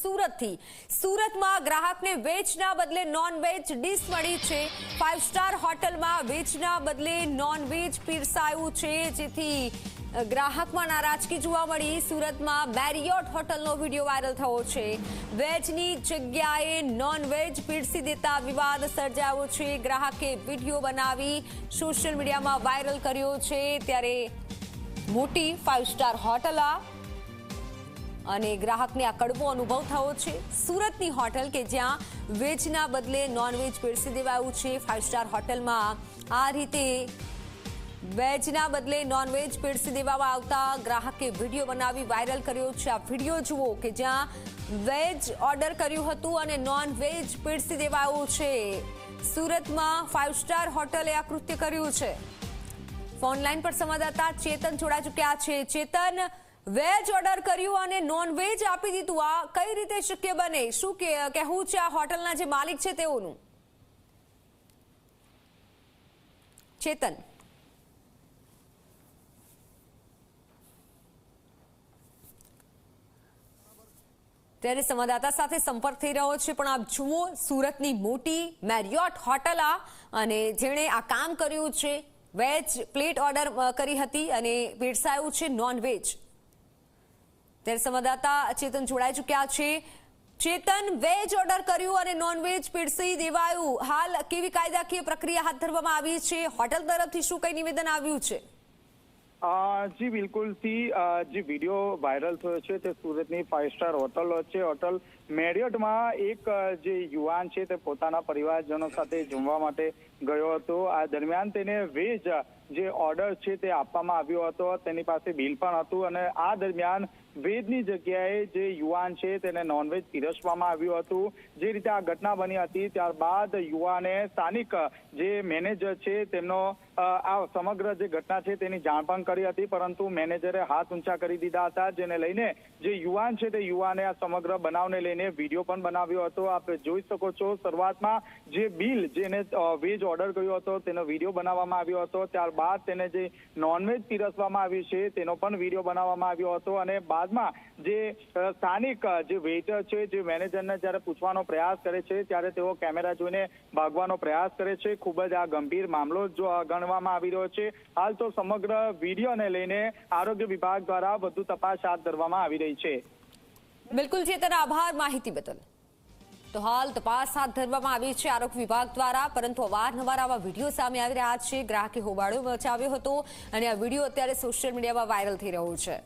સુરતથી। સુરતમાં ગ્રાહકને વેજના બદલે નોનવેજ ડીશ મળી છે। 5 સ્ટાર હોટલમાં વેજના બદલે નોનવેજ પીરસાયું છે, જેથી ગ્રાહકમાં નારાજગી જોવા મળી। સુરતમાં મેરિયોટ હોટલનો વિડીયો વાયરલ થયો છે। વેજની જગ્યાએ નોનવેજ પીરસી દેતા વિવાદ સર્જાયો છે। ગ્રાહકે વિડીયો બનાવી સોશિયલ મીડિયામાં વાયરલ કર્યો છે। ત્યારે મોટી 5 સ્ટાર હોટલ અને ગ્રાહકને આ કડવો અનુભવ થયો છે। સુરતની હોટલ કે જ્યાં વેજના બદલે નોનવેજ પીરસી દેવાયું છે। 5 સ્ટાર હોટલમાં આ રીતે વેજના બદલે નોનવેજ પીરસી દેવામાં આવતા ગ્રાહકે વિડીયો બનાવી વાયરલ કર્યો છે। આ વિડીયો જુઓ કે જ્યાં વેજ ઓર્ડર કર્યું હતું અને નોનવેજ પીરસી દેવાયું છે। સુરતમાં 5 સ્ટાર હોટલે આ કૃત્ય કર્યું છે। ફોન લાઈન પર સંવાદદાતા ચેતન જોડાઈ ચૂક્યા છે। ચેતન, વેજ ઓર્ડર કર્યું અને નોનવેજ આપી દીધું, આ કઈ રીતે શક્ય બને? શું કહેવું છે આ હોટલના જે માલિક છે તેઓનું? ચેતન, ત્યારે સંવાદદાતા સાથે સંપર્ક થઈ રહ્યો છે, પણ આપ જુઓ સુરતની મોટી મેરિયોટ હોટલ અને જેણે આ કામ કર્યું છે, વેજ પ્લેટ ઓર્ડર કરી હતી અને પીરસાયું છે નોનવેજ। ત્યારે સંવાદદાતા ચેતન જોડાઈ ચૂક્યા છે। ચેતન, વેજ ઓર્ડર કર્યું અને નોનવેજ પીરસી દેવાયું, હાલ કેવી કાયદાકીય પ્રક્રિયા હાથ ધરવામાં આવી છે? હોટલ તરફથી શું કઈ નિવેદન આવ્યું છે? જી બિલકુલ થી જે વિડીયો વાયરલ થયો છે તે સુરતની 5 સ્ટાર હોટલ છે। હોટલ મેરિયોટમાં એક જે યુવાન છે તે પોતાના પરિવારજનો સાથે જમવા માટે ગયો હતો। આ દરમિયાન તેને વેજ જે ઓર્ડર છે તે આપવામાં આવ્યો હતો, તેની પાસે બિલ પણ હતું અને આ દરમિયાન વેજની જગ્યાએ જે યુવાન છે તેને નોનવેજ પીરસવામાં આવ્યું હતું। જે રીતે આ ઘટના બની હતી ત્યારબાદ યુવાને સ્થાનિક જે મેનેજર છે તેમનો આ સમગ્ર જે ઘટના છે તેની જાણ પણ કરી હતી, પરંતુ મેનેજરે હાથ ઊંચા કરી દીધા હતા, જેને લઈને જે યુવાન છે તે યુવાને આ સમગ્ર બનાવને લઈને વિડીયો પણ બનાવ્યો હતો। આપ જોઈ શકો છો શરૂઆતમાં જે બિલ જેને વેજ ઓર્ડર કર્યો હતો તેનો વિડીયો બનાવવામાં આવ્યો હતો, ત્યારબાદ તેને જે નોનવેજ પીરસવામાં આવ્યું છે તેનો પણ વિડીયો બનાવવામાં આવ્યો હતો અને બાદમાં જે સ્થાનિક જે વેઇટર છે જે મેનેજરને જ્યારે પૂછવાનો પ્રયાસ કરે છે ત્યારે તેઓ કેમેરા જોઈને ભાગવાનો પ્રયાસ કરે છે। ખૂબ જ આ ગંભીર મામલો જો ગણવામાં આવી રહ્યો છે। હાલ તો સમગ્ર વિડીયોને લઈને આરોગ્ય વિભાગ દ્વારા વધુ તપાસ હાથ ધરવામાં આવી રહી છે। બિલકુલ ચેતન, આભાર માહિતી બદલ। તો હાલ તપાસ હાથ ધરવામાં આવી છે આરોગ્ય વિભાગ દ્વારા, પરંતુ અવારનવાર આવા વિડીયો સામે આવી રહ્યા છે। ગ્રાહકે હોબાળો મચાવ્યો હતો અને આ વિડીયો અત્યારે સોશિયલ મીડિયામાં વાયરલ થઈ રહ્યો છે।